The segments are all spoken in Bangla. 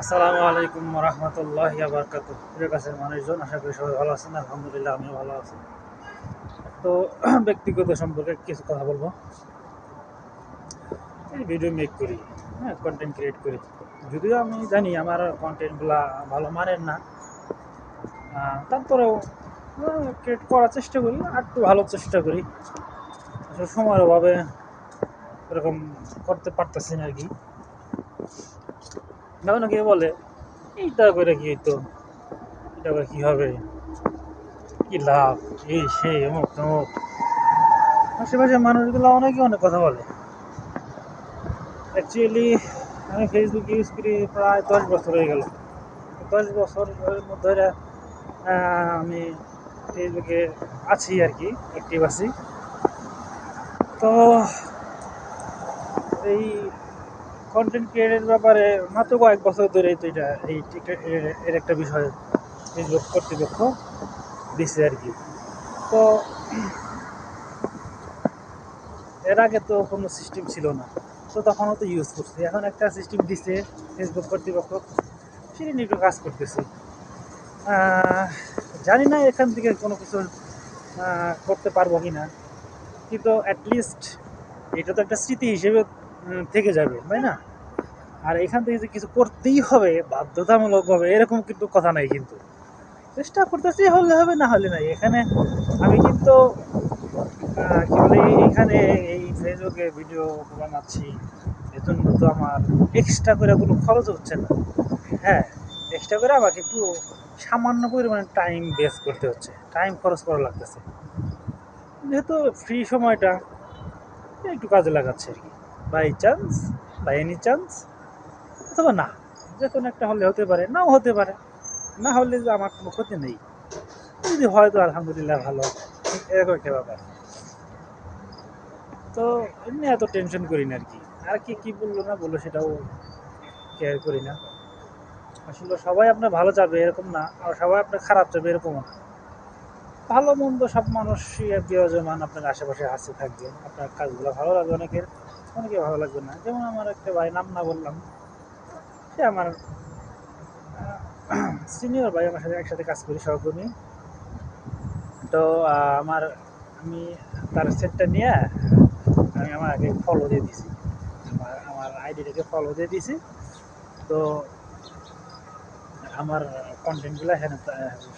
আসসালামু আলাইকুম রহমতুল্লাহি ওয়া বারাকাতুহু। প্রিয় কাছের মানুষজন, আশা করি সবাই ভালো আছেন। আলহামদুলিল্লাহ আমিও ভালো আছি। তো ব্যক্তিগত সম্পর্কে কিছু কথা বলবো। এই ভিডিও মেক করি, হ্যাঁ, কন্টেন্ট ক্রিয়েট করি। যদিও আমি জানি আমার কন্টেন্টগুলা ভালো মানের না, তারপরেও ক্রিয়েট করার চেষ্টা করি, আর একটু ভালো চেষ্টা করি। আসলে সময়ের অভাবে এরকম করতে পারতেছি না আর কি। অনেকে বলে এইটা করে কি হইতো, এটা করে কি হবে, কি লাভ, এই সেই অমুক তমুক। আশেপাশের মানুষগুলো অনেকে অনেক কথা বলে। অ্যাকচুয়ালি আমি ফেসবুক ইউজ করি প্রায় 10 বছর হয়ে গেল। 10 বছরের মধ্যে আমি ফেসবুকে আছি আর কি, অ্যাক্টিভ আছি। তো এই কন্টেন্ট ক্রিয়েটের ব্যাপারে মাত্র কয়েক বছর ধরে তো এটা এর একটা বিষয় ফেসবুক কর্তৃপক্ষ দিচ্ছে আর কি। তো এর আগে তো কোনো সিস্টেম ছিল না, তো তখনও তো ইউজ করছি। এখন একটা সিস্টেম দিচ্ছে ফেসবুক কর্তৃপক্ষ, সেটা নিয়ে একটু কাজ করতেছি। জানি না এখান থেকে কোনো কিছু করতে পারবো কি না, কিন্তু অ্যাটলিস্ট এটা তো একটা স্মৃতি হিসেবে থেকে যাবে, তাই না? আর এখান থেকে যে কিছু করতেই হবে বাধ্যতামূলকভাবে এরকম কিন্তু কথা নাই, কিন্তু চেষ্টা করতেছি, হলে হবে না হলে নাই। এখানে আমি কিন্তু কি বলে, এখানে এই ফেসবুকে ভিডিও বানাচ্ছি, এজন্য তো আমার এক্সট্রা করে কোনো খরচ হচ্ছে না। হ্যাঁ, এক্সট্রা করে আমাকে একটু সামান্য পরিমাণে টাইম বেস্ট করতে হচ্ছে, টাইম খরচ করা লাগতেছে। যেহেতু ফ্রি সময়টা একটু কাজে লাগাচ্ছে আর কি, by chance, by any chance, অথবা না, যে কোনো একটা হলে হতে পারে, নাও হতে পারে। না হলে যে আমার কোনো ক্ষতি নেই, যদি হয় তো আলহামদুলিল্লাহ ভালো, এরকম একটা ব্যাপার। তো এমনি এত টেনশন করি না আর কি। আর কি কি বললো না বললো সেটাও কেয়ার করি না। আসলে সবাই আপনার ভালো চাবে এরকম না, আর সবাই আপনার খারাপ চাবে এরকমও না। ভালো মন্দ সব মানুষই বিরাজমান আপনার আশেপাশে হাসি থাকবে। আপনার কাজগুলো ভালো লাগবে অনেকের, অনেকে ভালো লাগবে না। যেমন আমার একটা ভাই, নাম না বললাম, সে আমার সিনিয়র ভাই, আমার সাথে একসাথে কাজ করি, সহকর্মী। তো আমার আমি তার সেটটা নিয়ে আমি আমার আগে ফলো দিয়ে দিছি, আমার আইডিটাকে ফলো দিয়ে দিছি। তো আমার কন্টেন্টগুলো এখানে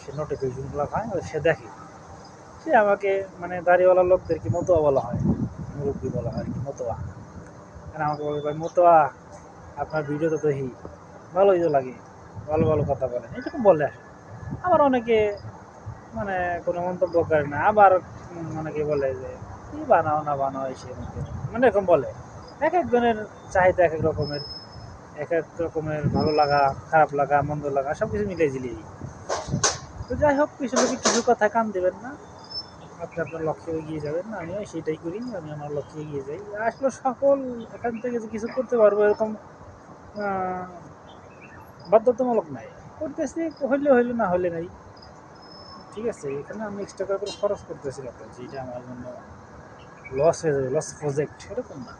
সে নোটিফিকেশনগুলো পায়, সে দেখে। সে আমাকে মানে দাড়িওয়ালা লোকদেরকে মতোয়া বলা হয়, মুরব্বী বলা হয় আর কি, মতোয়া। আর আমাকে বলে, ভাই মতোয়া, আপনার ভিডিও তো দেখি, ভালোই তো লাগে, ভালো ভালো কথা বলেন, এরকম বলে আসে। আবার অনেকে মানে কোনো মন্তব্য করে না, আবার অনেকে বলে যে কি বানাও না বানাও এসে, মানে এরকম বলে। এক একজনের চাহিদা এক এক রকমের, এক এক রকমের ভালো লাগা, খারাপ লাগা, মন্দ লাগা সব কিছু মিলিয়ে ঝিলিয়ে। তো যাই হোক, কিছু লোকে কিছু কথা কান দেবেন না, আপনি আপনার লক্ষ্যে এগিয়ে যাবেন। আমিও সেটাই করি, আমি আমার লক্ষ্যে এগিয়ে যাই। আসলে সকল এখান থেকে যে কিছু করতে পারবো এরকম আহ, বাধ্যতামূলক নাই। করতেছি, হইলে হইলে, না হলে নাই। ঠিক আছে, এখানে আমি এক্সট্রা করে খরচ করতেছি না, যেটা আমার জন্য লস হয়ে যাবে, লস প্রজেক্ট এরকম না।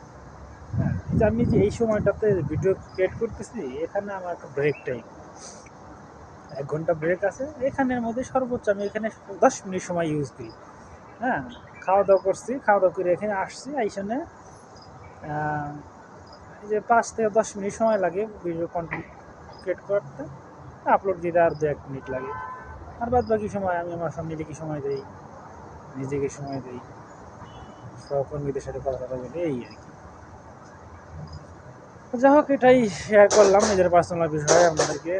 হ্যাঁ, এই যে আমি যে এই সময়টাতে ভিডিও ক্রিয়েট করতেছি, এখানে আমার একটা ব্রেক টাইম, 1 ঘন্টা ব্রেক আছে। এখানের মধ্যে সর্বোচ্চ আমি এখানে 10 মিনিট সময় ইউজ করি। হ্যাঁ, খাওয়া দাওয়া করছি, খাওয়া দাওয়া করে এখানে আসছি, এইখানে এই যে 5 থেকে 10 মিনিট সময় লাগে ভিডিও কন্টেন্ট ক্রিয়েট করতে, আপলোড দিতে আর 2-1 মিনিট লাগে। আর বাদ বাকি সময় আমি আমার ফ্যামিলিকে সময় দিই, নিজেকে সময় দিই, সহকর্মীদের সাথে কথা বলি, এই আর কি। যাই হোক, এটাই শেয়ার করলাম নিজের পার্সোনাল বিষয়ে আপনাদেরকে।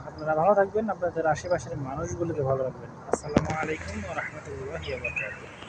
আপনারা ভালো থাকবেন, আপনাদের আশেপাশের মানুষগুলোকে ভালো রাখবেন। আসসালামু আলাইকুম ওয়া রাহমাতুল্লাহি ওয়া বারাকাতুহু।